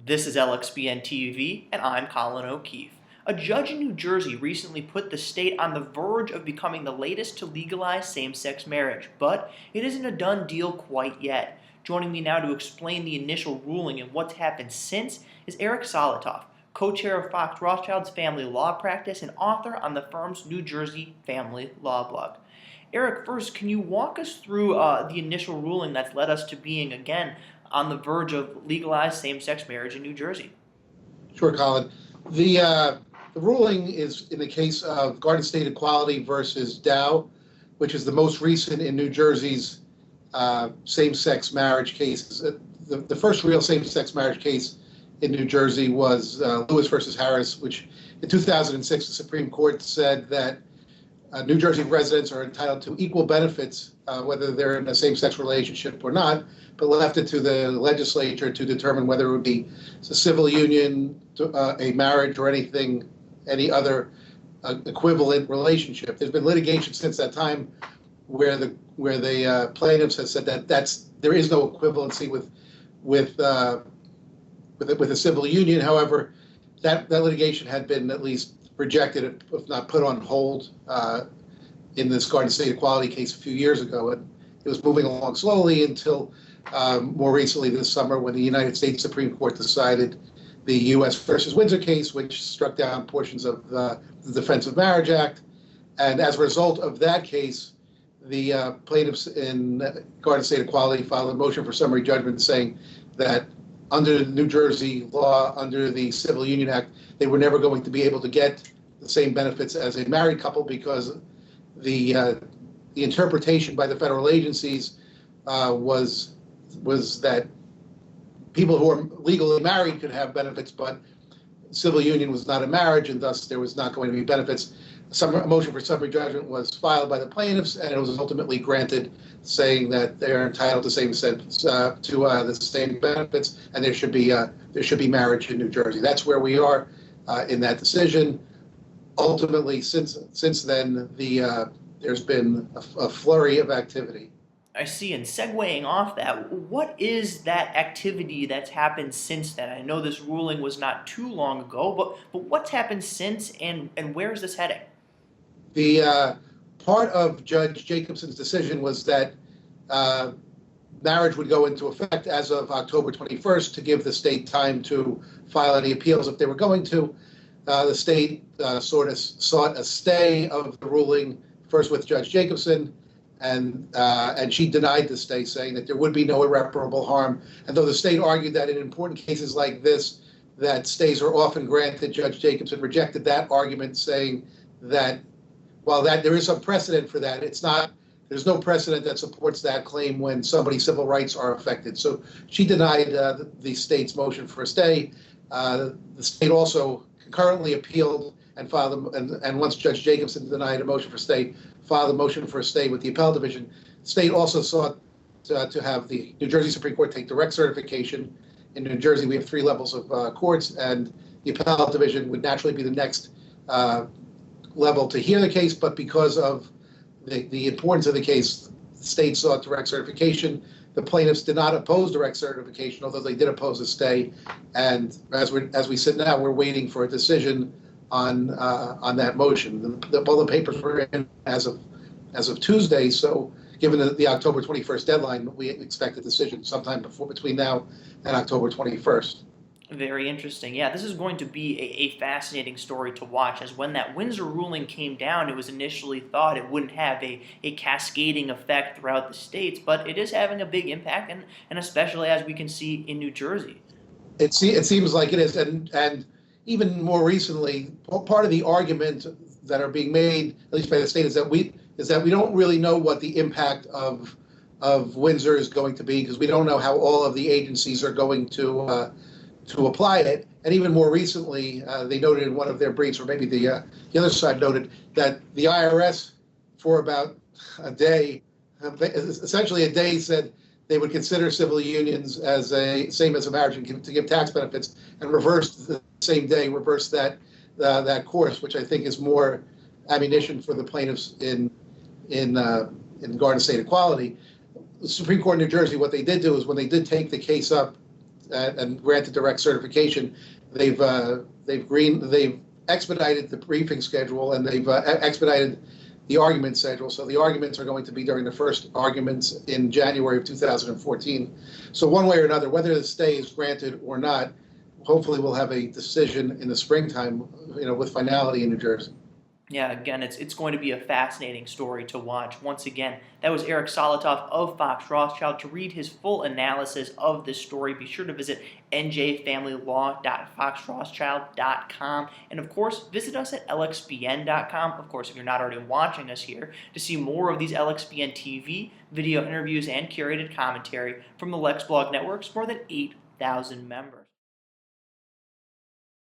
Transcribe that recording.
This is LXBN TV, and I'm Colin O'Keefe. A judge in New Jersey recently put the state on the verge of becoming the latest to legalize same-sex marriage, but it isn't a done deal quite yet. Joining me now to explain the initial ruling and what's happened since is Eric Solotoff, co-chair of Fox Rothschild's family law practice and author on the firm's New Jersey family law blog. Eric, first, can you walk us through the initial ruling that's led us to being, again, on the verge of legalized same-sex marriage in New Jersey? Sure, Colin. The ruling is in the case of Garden State Equality versus Dow, which is the most recent in New Jersey's same-sex marriage cases. The first real same-sex marriage case in New Jersey was Lewis versus Harris, which in 2006 the Supreme Court said that New Jersey residents are entitled to equal benefits, whether they're in a same-sex relationship or not, but left it to the legislature to determine whether it would be a civil union, a marriage, or any other equivalent relationship. There's been litigation since that time where the plaintiffs have said that there is no equivalency with a civil union. However, that litigation had been at least rejected, if not put on hold, in this Garden State Equality case a few years ago. And it was moving along slowly until more recently this summer when the United States Supreme Court decided the U.S. versus Windsor case, which struck down portions of the Defense of Marriage Act. And as a result of that case, the plaintiffs in Garden State Equality filed a motion for summary judgment saying that under the New Jersey law, under the Civil Union Act, they were never going to be able to get the same benefits as a married couple because the interpretation by the federal agencies was that people who are legally married could have benefits, but civil union was not a marriage, and thus there was not going to be benefits. A motion for summary judgment was filed by the plaintiffs, and it was ultimately granted, saying that they are entitled to the same benefits, and there should be marriage in New Jersey. That's where we are in that decision. Ultimately, since then, there's been a flurry of activity. I see, and segueing off that, what is that activity that's happened since then? I know this ruling was not too long ago, but what's happened since, and where is this heading? The part of Judge Jacobson's decision was that marriage would go into effect as of October 21st to give the state time to file any appeals if they were going to. The state sort of sought a stay of the ruling, first with Judge Jacobson, and she denied the stay, saying that there would be no irreparable harm. And though the state argued that in important cases like this, that stays are often granted, Judge Jacobson rejected that argument, saying that while there is some precedent for that, there's no precedent that supports that claim when somebody's civil rights are affected. So she denied the state's motion for a stay. The state also concurrently appealed and filed, and once Judge Jacobson denied a motion for stay, filed a motion for a stay with the appellate division. The state also sought to have the New Jersey Supreme Court take direct certification. In New Jersey, we have 3 levels of courts, and the appellate division would naturally be the next level to hear the case, but because of the importance of the case, the state sought direct certification. The plaintiffs did not oppose direct certification, although they did oppose a stay. And as we sit now, we're waiting for a decision on that motion. All the papers were in as of Tuesday, so given the October 21st deadline, we expect a decision sometime between now and October 21st. Very interesting. Yeah, this is going to be a fascinating story to watch, as when that Windsor ruling came down, it was initially thought it wouldn't have a cascading effect throughout the states, but it is having a big impact, and especially as we can see in New Jersey. It seems like it is, and even more recently, part of the argument that are being made, at least by the state, is that we don't really know what the impact of Windsor is going to be, because we don't know how all of the agencies are going to apply it. And even more recently, they noted in one of their briefs, or maybe the other side noted, that the IRS, for about a day, essentially a day, said they would consider civil unions as same as a marriage and to give tax benefits, and reversed the same day, reversed that course, which I think is more ammunition for the plaintiffs in Garden State Equality. The Supreme Court of New Jersey, what they did do is when they did take the case up and granted direct certification. They've expedited the briefing schedule, and they've expedited the argument schedule. So the arguments are going to be during the first arguments in January of 2014. So one way or another, whether the stay is granted or not, hopefully we'll have a decision in the springtime, with finality in New Jersey. Yeah, again, it's going to be a fascinating story to watch. Once again, that was Eric Solotoff of Fox Rothschild. To read his full analysis of this story, be sure to visit njfamilylaw.foxrothschild.com. And of course, visit us at lxbn.com. Of course, if you're not already watching us here, to see more of these LXBN TV, video interviews, and curated commentary from the Lex Blog Network's more than 8,000 members.